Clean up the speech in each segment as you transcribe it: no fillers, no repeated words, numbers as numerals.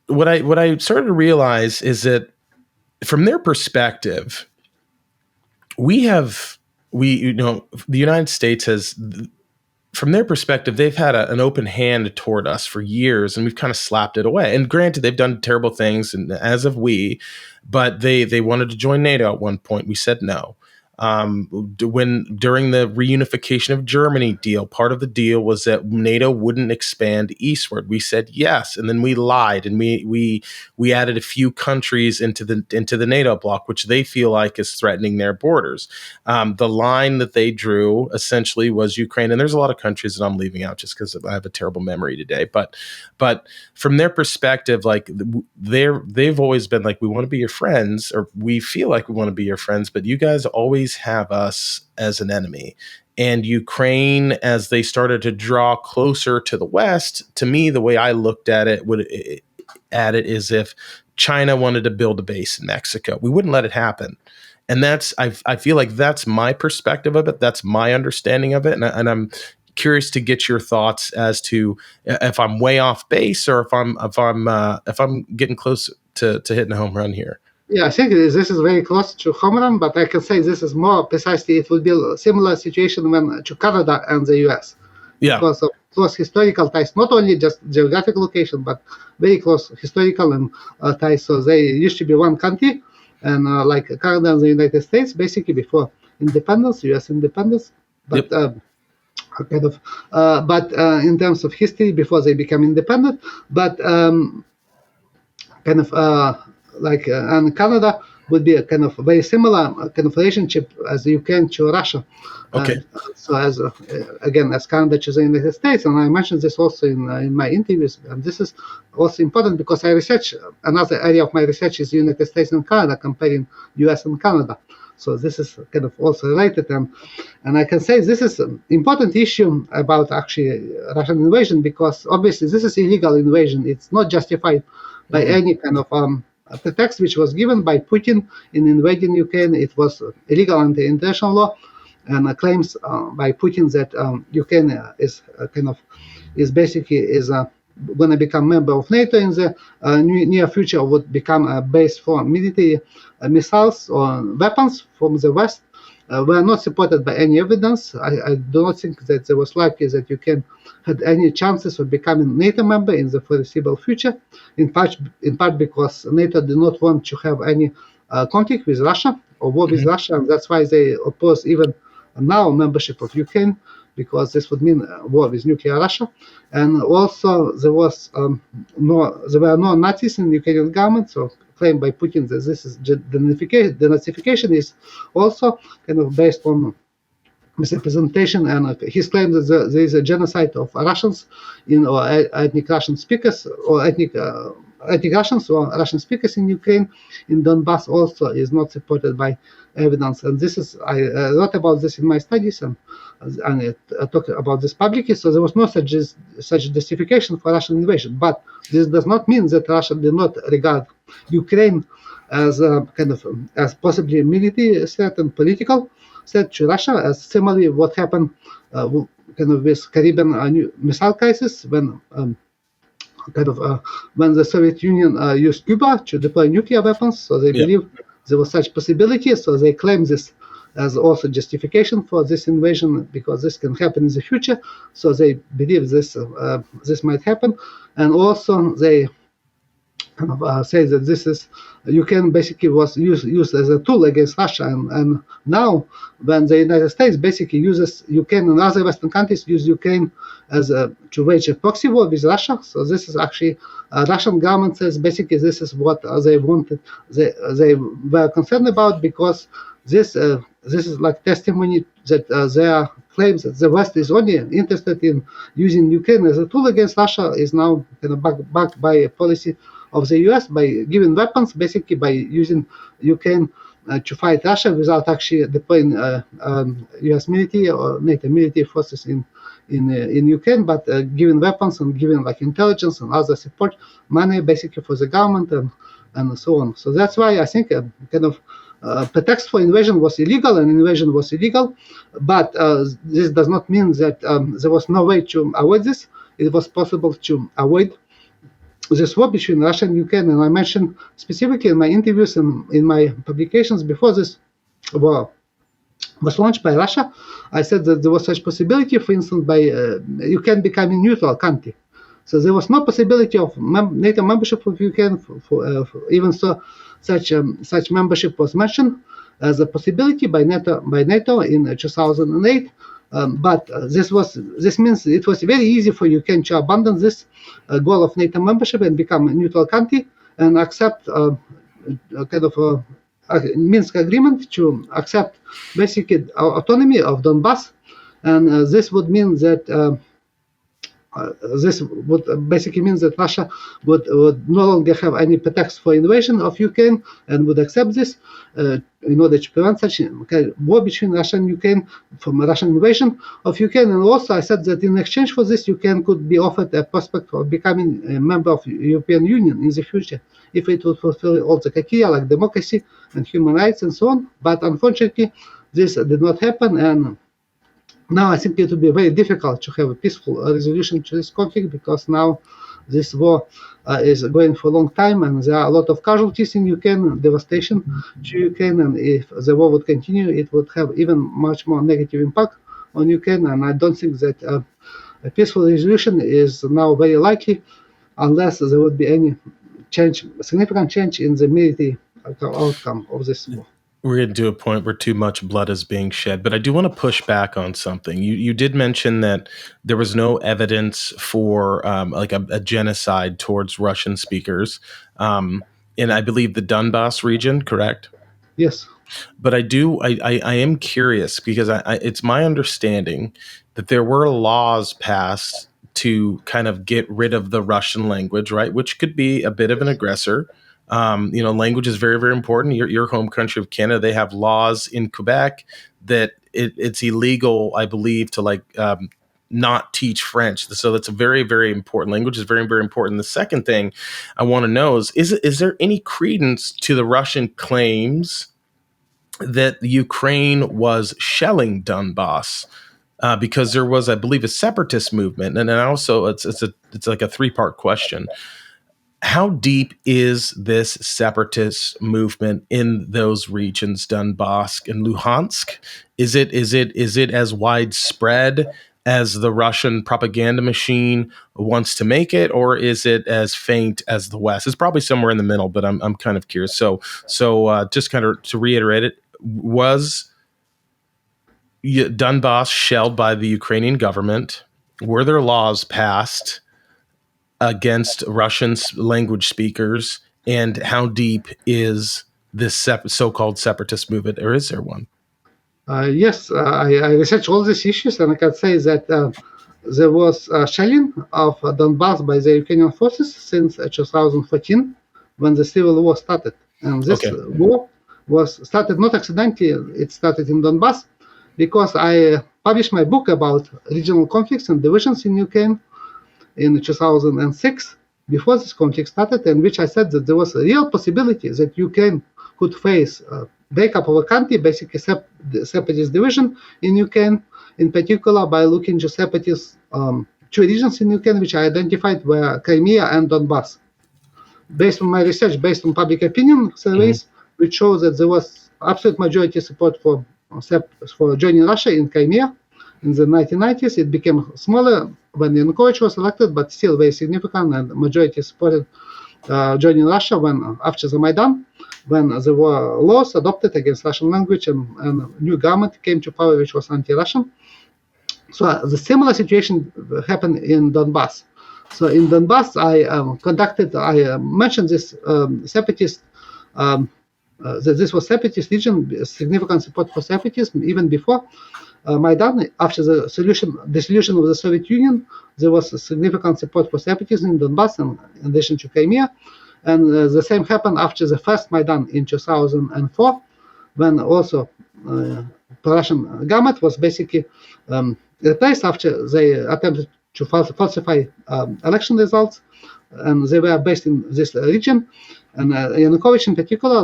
what I started to realize is that from their perspective, the United States has, from their perspective, they've had an open hand toward us for years, and we've kind of slapped it away. And granted, they've done terrible things, and as have we, but they wanted to join NATO at one point. We said no. During the reunification of Germany deal, part of the deal was that NATO wouldn't expand eastward. We said yes, and then we lied, and we added a few countries into the NATO bloc, which they feel like is threatening their borders. The line that they drew essentially was Ukraine, and there's a lot of countries that I'm leaving out just because I have a terrible memory today. But from their perspective, like they've always been like, we want to be your friends, or we feel like we want to be your friends, but you guys always have us as an enemy. And Ukraine, as they started to draw closer to the West, to me, the way I looked at it is if China wanted to build a base in Mexico, we wouldn't let it happen. And I feel like that's my perspective of it. That's my understanding of it. And I'm curious to get your thoughts as to if I'm way off base or if I'm getting close to hitting a home run here. Yeah, I think this is very close to home run, but I can say this is more precisely, it will be a similar situation when to Canada and the US. Yeah. Because of close historical ties, not only just geographic location, but very close historical and ties. So they used to be one country, and like Canada and the United States, basically before independence, US independence. But in terms of history, before they became independent, but and Canada would be a kind of very similar kind of relationship as Ukraine to Russia. Okay. So as Canada to the United States, and I mentioned this also in my interviews, and this is also important because I research, another area of my research is United States and Canada, comparing US and Canada. So this is kind of also related, and I can say this is an important issue about actually Russian invasion, because obviously this is illegal invasion. It's not justified by any kind of pretext which was given by Putin in invading Ukraine. It was illegal under international law, and claims by Putin that Ukraine is going to become member of NATO in the near future, would become a base for military missiles or weapons from the West. Were not supported by any evidence. I do not think that there was likely that Ukraine had any chances of becoming NATO member in the foreseeable future, in part because NATO did not want to have any conflict with Russia or war with Russia, and that's why they oppose even now membership of Ukraine, because this would mean war with nuclear Russia. And also there were no Nazis in the Ukrainian government, so claimed by Putin that this is denazification is also kind of based on misrepresentation, and his claim that there is a genocide of Russians or ethnic Russian speakers or ethnic Russians or Russian speakers in Ukraine, in Donbass, also is not supported by evidence. And this is, I wrote about this in my studies and I talked about this publicly. So there was no such justification for Russian invasion. But this does not mean that Russia did not regard Ukraine as a kind of as possibly a military threat and political threat to Russia, as similarly what happened kind of with Caribbean missile crisis when when the Soviet Union used Cuba to deploy nuclear weapons. So they believe there was such possibility. So they claim this as also justification for this invasion, because this can happen in the future. So they believe this might happen, and also they say that this is Ukraine basically was used as a tool against Russia, and now when the United States basically uses Ukraine and other Western countries use Ukraine as to wage a proxy war with Russia. So this is actually Russian government says basically this is what they wanted. They were concerned about, because this is like testimony that their claims that the West is only interested in using Ukraine as a tool against Russia is now kind of backed by a policy of the US, by giving weapons, basically by using Ukraine to fight Russia without actually deploying US military or NATO military forces in Ukraine, but giving weapons and giving like intelligence and other support, money basically for the government and so on. So that's why I think kind of pretext for invasion was illegal, and invasion was illegal, but this does not mean that there was no way to avoid this. It was possible to avoid this war between Russia and Ukraine, and I mentioned specifically in my interviews and in my publications before this war was launched by Russia, I said that there was such possibility, for instance, by Ukraine becoming neutral country. So there was no possibility of NATO membership of Ukraine, even so such membership was mentioned as a possibility by NATO in 2008. But this means it was very easy for Ukraine to abandon this goal of NATO membership and become a neutral country and accept kind of Minsk agreement to accept basically autonomy of Donbass, and this would mean that this would basically mean that Russia would no longer have any pretext for invasion of Ukraine and would accept this in order to prevent such a war between Russia and Ukraine from a Russian invasion of Ukraine. And also I said that in exchange for this, Ukraine could be offered a prospect of becoming a member of the European Union in the future if it would fulfill all the criteria like democracy and human rights and so on. But unfortunately, this did not happen, and now I think it will be very difficult to have a peaceful resolution to this conflict, because now this war is going for a long time and there are a lot of casualties in Ukraine, devastation to Ukraine, and if the war would continue, it would have even much more negative impact on Ukraine, and I don't think that a peaceful resolution is now very likely unless there would be any significant change in the military outcome of this war. We're getting to a point where too much blood is being shed, but I do want to push back on something. You did mention that there was no evidence for like a genocide towards Russian speakers in, I believe, the Donbass region, correct? Yes. But I am curious because it's my understanding that there were laws passed to kind of get rid of the Russian language, right? Which could be a bit of an aggressor. Language is very, very important. Your home country of Canada, they have laws in Quebec that it's illegal, I believe, to not teach French. So that's a very, very important language. Is very, very important. The second thing I want to know is there any credence to the Russian claims that Ukraine was shelling Donbass? Because there was, I believe, a separatist movement, and then also it's like a 3-part question. How deep is this separatist movement in those regions, Donbass and Luhansk? Is it as widespread as the Russian propaganda machine wants to make it, or is it as faint as the West? It's probably somewhere in the middle, but I'm kind of curious. So just kind of to reiterate it, was Donbass shelled by the Ukrainian government? Were there laws passed against Russian language speakers, and how deep is this so-called separatist movement, or is there one? Yes, I researched all these issues, and I can say that there was shelling of Donbass by the Ukrainian forces since 2014, when the civil war started. And this war was started not accidentally, it started in Donbass, because I published my book about regional conflicts and divisions in Ukraine in 2006, before this conflict started, in which I said that there was a real possibility that Ukraine could face a breakup of a country, basically separatist division in Ukraine, in particular by looking to separatist 2 regions in Ukraine, which I identified were Crimea and Donbass. Based on my research, based on public opinion surveys, which show that there was absolute majority support for joining Russia in Crimea. In the 1990s, it became smaller when Yanukovych was elected, but still very significant, and the majority supported joining Russia after the Maidan, when there were laws adopted against Russian language and a new government came to power, which was anti-Russian. So the similar situation happened in Donbass. So in Donbass, I mentioned this separatist, that this was separatist region, significant support for separatism even before Maidan. After the dissolution of the Soviet Union, there was a significant support for separatism in Donbass, and in addition to Crimea. And the same happened after the first Maidan in 2004, when also pro-Russian government was basically replaced after they attempted to falsify election results, and they were based in this region. And Yanukovych in particular,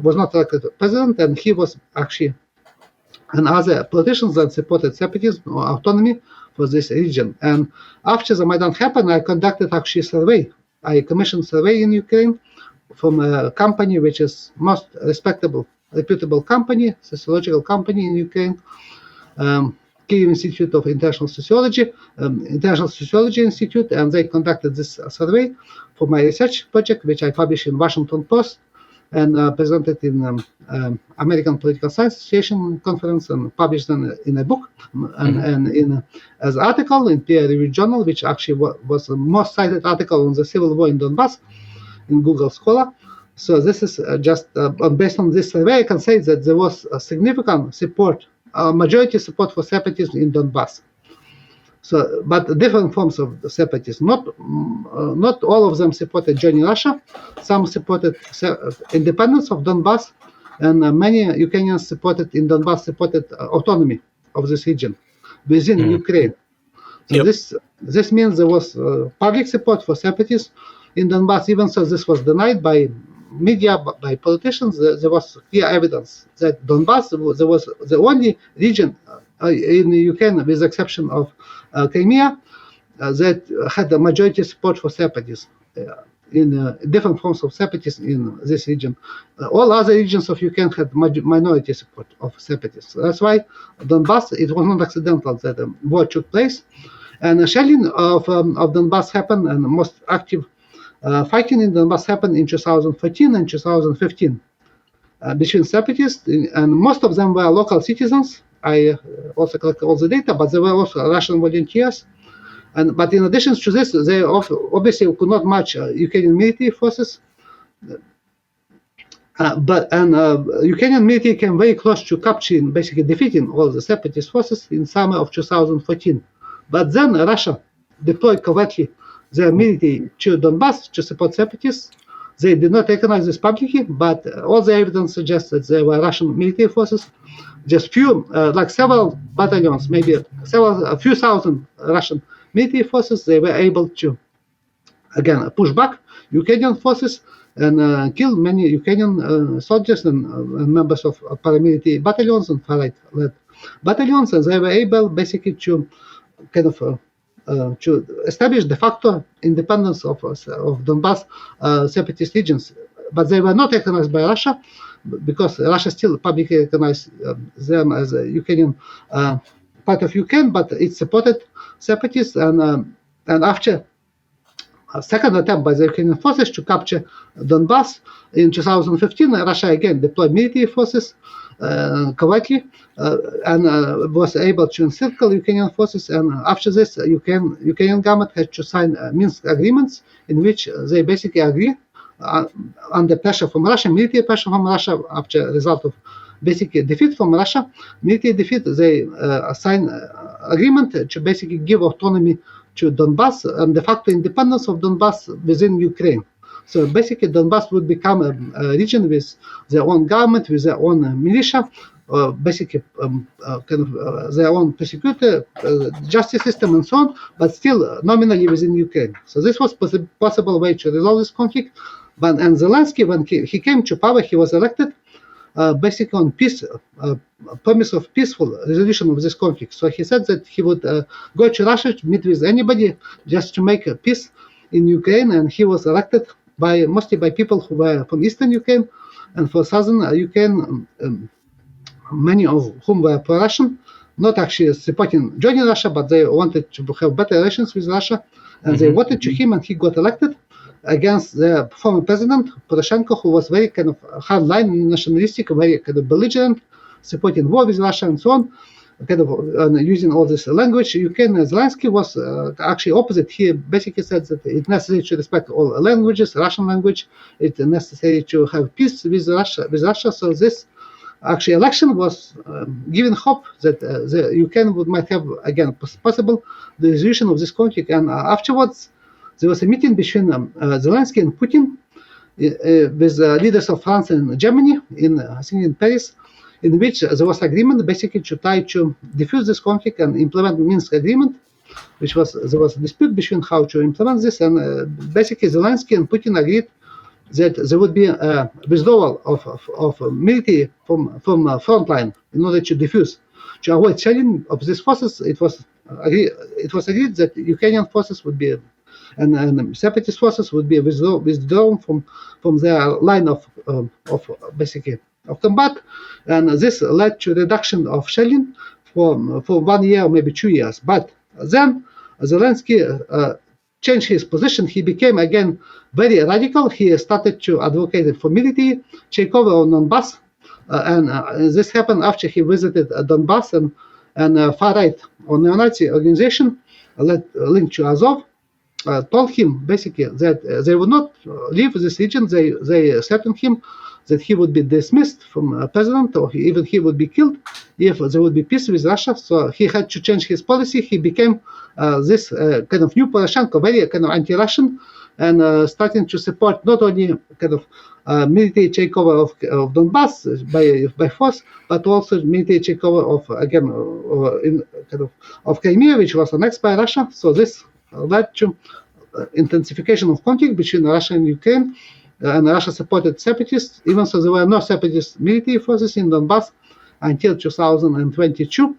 was not elected president, and he was actually, and other politicians that supported separatism or autonomy for this region. And after the Maidan happened, I conducted actually a survey I commissioned a survey in Ukraine from a company which is most reputable company, sociological company in Ukraine, Kyiv Institute of International Sociology, International Sociology Institute, and they conducted this survey for my research project, which I published in Washington Post and presented in American Political Science Association conference and published in a book and in as article in peer-reviewed journal, which actually was the most cited article on the civil war in Donbass in Google Scholar. So this is just based on this survey, I can say that there was a significant support, majority support for separatism in Donbass. So, but different forms of separatism. Not all of them supported joining Russia. Some supported independence of Donbass, and many Ukrainians in Donbass supported autonomy of this region within Ukraine. So this means there was public support for separatism in Donbass. Even so, this was denied by media, by politicians. There was clear evidence that Donbass was the only region in Ukraine, with the exception of Crimea, that had a majority support for separatism in different forms of separatism in this region. All other regions of Ukraine had minority support of separatism. So that's why Donbass, it was not accidental that the war took place. And shelling of Donbass happened, and most active fighting in Donbass happened in 2014 and 2015 between separatists, and most of them were local citizens. I also collected all the data, but there were also Russian volunteers. But in addition to this, they obviously could not match Ukrainian military forces. Ukrainian military came very close to capturing, basically defeating all the separatist forces in summer of 2014. But then Russia deployed covertly their military to Donbass to support separatists. They did not recognize this publicly, but all the evidence suggests that they were Russian military forces. Just few, like several battalions, maybe a few thousand Russian military forces, they were able to, again, push back Ukrainian forces and kill many Ukrainian soldiers and members of paramilitary battalions and far-right-led battalions, and they were able basically to kind of to establish de facto independence of Donbass separatist regions. But they were not recognized by Russia, because Russia still publicly recognized them as a Ukrainian part of Ukraine, but it supported separatists. And after a second attempt by the Ukrainian forces to capture Donbass in 2015, Russia again deployed military forces covertly and was able to encircle Ukrainian forces. And after this, Ukrainian government had to sign Minsk agreements, in which they basically agree under pressure from Russia, military pressure from Russia, after a result of basically defeat from Russia, military defeat, they sign agreement to basically give autonomy to Donbass and de facto independence of Donbass within Ukraine. So basically, Donbass would become a region with their own government, with their own militia, basically their own prosecutor, justice system, and so on, but still nominally within Ukraine. So this was a possible way to resolve this conflict. And Zelensky, when he came to power, he was elected basically on promise of peaceful resolution of this conflict. So he said that he would go to Russia to meet with anybody just to make a peace in Ukraine, and he was elected mostly by people who were from eastern Ukraine, and for southern Ukraine, many of whom were pro-Russian, not actually supporting joining Russia, but they wanted to have better relations with Russia, and they voted to him, and he got elected against the former president Poroshenko, who was very kind of hardline, nationalistic, very kind of belligerent, supporting war with Russia and so on, kind of using all this language. Ukraine, Zelensky was actually opposite. He basically said that it's necessary to respect all languages, Russian language. It's necessary to have peace with Russia. So this actually election was giving hope that the Ukraine might have again possible the resolution of this conflict. And afterwards, there was a meeting between Zelensky and Putin with leaders of France and Germany I think in Paris, in which there was agreement basically to try to defuse this conflict and implement the Minsk agreement, there was a dispute between how to implement this, and basically Zelensky and Putin agreed that there would be a withdrawal of military from front line in order to defuse, to avoid shelling of these forces. It was agreed that Ukrainian forces would be and separatist forces would be withdrawn from their line of basically of combat, and this led to reduction of shelling for 1 year, maybe 2 years. But then Zelensky changed his position. He became again very radical. He started to advocate for military takeover on Donbass, and this happened after he visited Donbass, and far right or neo-Nazi organization linked to Azov told him basically that they would not leave this region. They threatened him that he would be dismissed from president, or even he would be killed if there would be peace with Russia. So he had to change his policy. He became this kind of new Poroshenko, very kind of anti-Russian, and starting to support not only kind of military takeover of Donbass by force, but also military takeover of again in kind of Crimea, which was annexed by Russia. So this led to intensification of conflict between Russia and Ukraine, and Russia supported separatists, even so there were no separatist military forces in Donbass until 2022,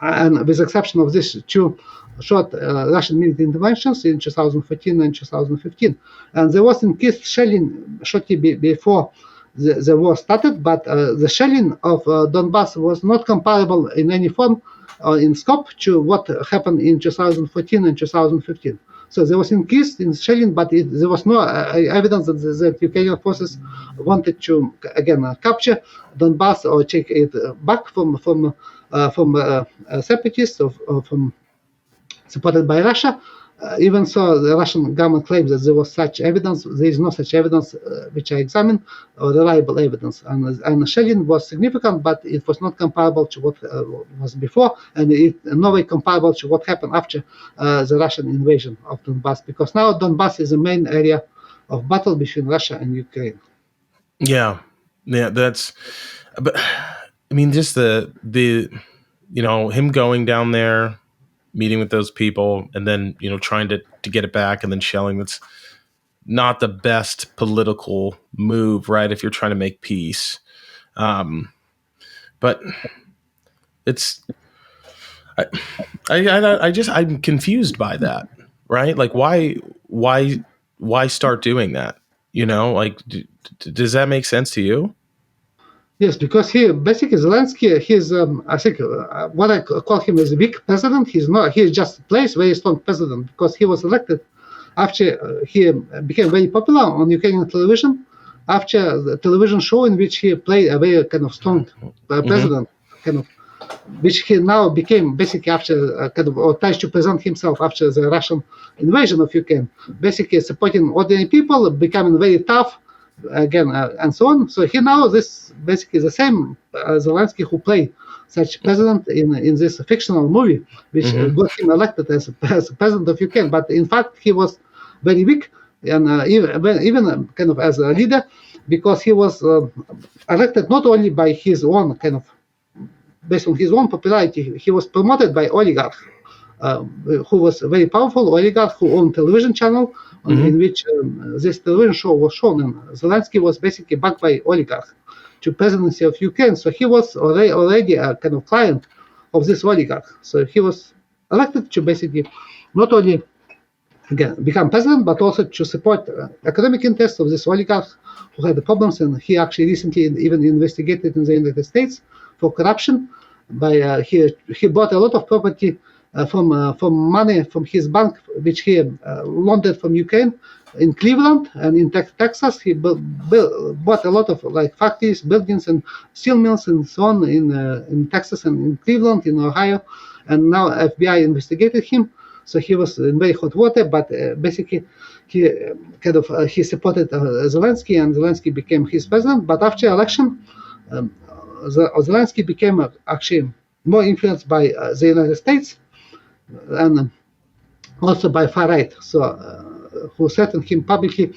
and with the exception of these two short Russian military interventions in 2014 and 2015. And there was increased shelling shortly before the war started, but the shelling of Donbass was not comparable in any form or in scope to what happened in 2014 and 2015. So there was increase in shelling, but there was no evidence that the Ukrainian forces wanted to again capture Donbass or take it back from separatists or from supported by Russia. Even so, the Russian government claims that there was such evidence. There is no such evidence, which I examined, or reliable evidence. And shelling was significant, but it was not comparable to what was before, and no way comparable to what happened after the Russian invasion of Donbass, because now Donbass is the main area of battle between Russia and Ukraine. Yeah, that's. But I mean, just the him going down there, meeting with those people, and then trying to get it back, and then shelling. That's not the best political move, right? If you're trying to make peace, but it's I'm confused by that, right? Like why start doing that? Like does that make sense to you? Yes, because he basically Zelensky, he's I think what I call him is a weak president. He just plays very strong president because he was elected after he became very popular on Ukrainian television, after the television show in which he played a very kind of strong president, kind of, which he now became basically after kind of, or tries to present himself after the Russian invasion of Ukraine, basically supporting ordinary people, becoming very tough again, and so on. So he now this basically the same Zelensky who played such president in this fictional movie, which got him elected as president of Ukraine. But in fact, he was very weak, and even kind of as a leader, because he was elected not only by his own kind of based on his own popularity. He was promoted by oligarch, who was a very powerful oligarch who owned television channel in which this television show was shown. And Zelensky was basically backed by oligarch to presidency of Ukraine. So he was already a kind of client of this oligarch. So he was elected to basically not only again become president, but also to support economic interests of this oligarch who had the problems. And he actually recently even investigated in the United States for corruption. By he bought a lot of property from money from his bank, which he laundered from Ukraine in Cleveland and in Texas. He bought a lot of like factories, buildings, and steel mills and so on in Texas and in Cleveland, in Ohio. And now FBI investigated him, so he was in very hot water. But basically, he he supported Zelensky, and Zelensky became his president. But after election, Zelensky became actually more influenced by the United States and also by far right, so who threatened him publicly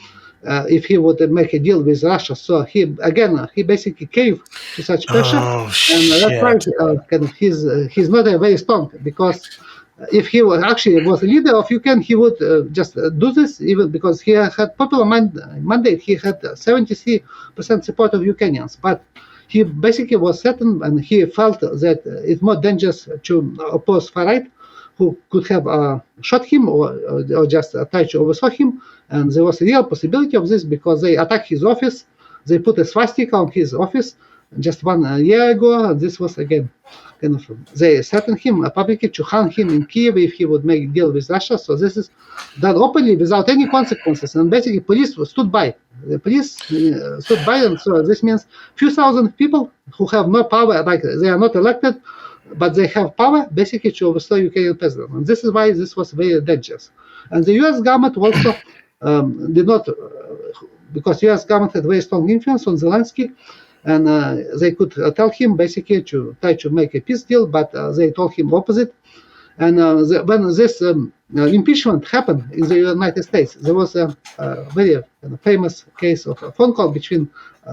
if he would make a deal with Russia. So he basically caved to such pressure, and that's why kind of he's not a very strong, because if he was a leader of Ukraine, he would just do this, even because he had popular mandate. He had 73% support of Ukrainians, but he basically was threatened, and he felt that it's more dangerous to oppose far right, who could have shot him or just tried to overthrow him. And there was a real possibility of this because they attacked his office. They put a swastika on his office just 1 year ago. And this was again kind of they threatened him publicly to hunt him in Kiev if he would make a deal with Russia. So this is done openly without any consequences. And basically, police stood by. The police stood by, and so this means few thousand people who have no power, like they are not elected, but they have power basically to overthrow Ukrainian president. And this is why this was very dangerous. And the U.S. government also did not, because U.S. government had very strong influence on Zelensky, and they could tell him basically to try to make a peace deal, but they told him opposite. And when this impeachment happened in the United States, there was a very famous case of a phone call between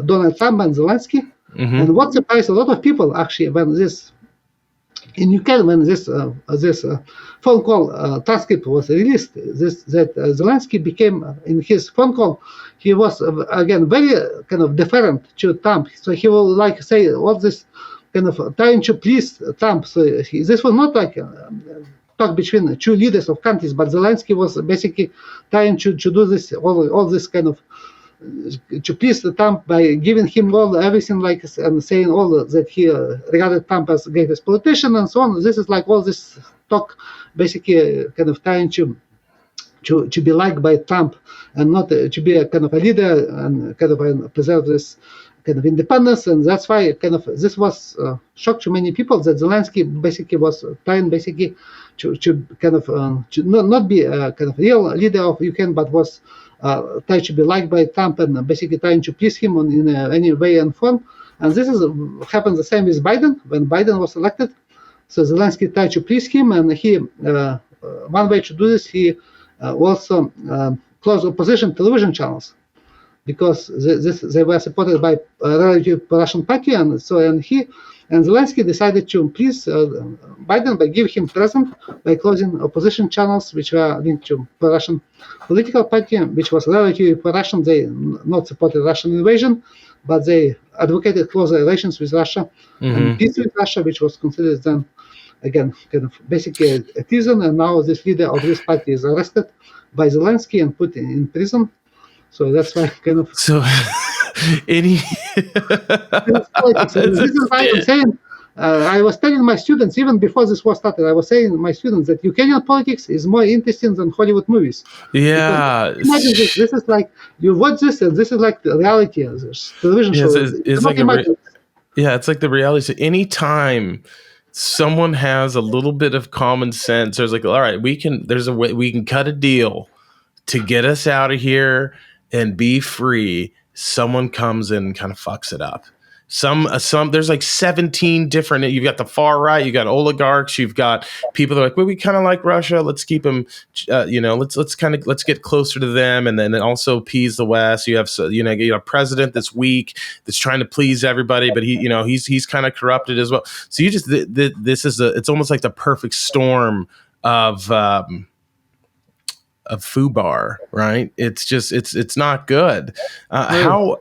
Donald Trump and Zelensky. Mm-hmm. And what surprised a lot of people actually when this in Ukraine, when this phone call transcript was released, that Zelensky became in his phone call, he was again very kind of deferent to Trump. So he will like say all this kind of trying to please Trump. So this was not like talk between two leaders of countries, but Zelensky was basically trying to do this all this kind of to please Trump by giving him everything like and saying all that he regarded Trump as greatest politician and so on. This is like all this talk, basically kind of trying to be liked by Trump and not to be a kind of a leader and kind of preserve this kind of independence. And that's why kind of this was shock to many people that Zelensky basically was trying basically to kind of to not be a kind of real leader of Ukraine, but was trying to be liked by Trump and basically trying to please him in any way and form. And this is happens the same with Biden. When Biden was elected, so Zelensky tried to please him, and he one way to do this, he also closed opposition television channels because they were supported by a relative Russian party, and so and Zelensky decided to please Biden by giving him present by closing opposition channels which were linked to Russian political party, which was relatively pro-Russian. They not supported Russian invasion, but they advocated closer relations with Russia and peace with Russia, which was considered then again kind of basically a treason. And now this leader of this party is arrested by Zelensky and put in prison. So that's why kind of any this is why I'm saying I was telling my students even before this war started, I was saying to my students that Ukrainian politics is more interesting than Hollywood movies. Yeah, because imagine this. This is like you watch this, and this is like the reality of this television show. It's like it's like the reality. So anytime someone has a little bit of common sense, there's like, all right, there's a way we can cut a deal to get us out of here and be free. Someone comes in and kind of fucks it up. Some there's like 17 different, you've got the far right, you got oligarchs, you've got people that are like, well, we kind of like Russia, let's keep them, let's get closer to them, and then also appease the West. You have a president that's weak, that's trying to please everybody, but he's kind of corrupted as well. So you just this is it's almost like the perfect storm of FUBAR, right? It's just it's not good. How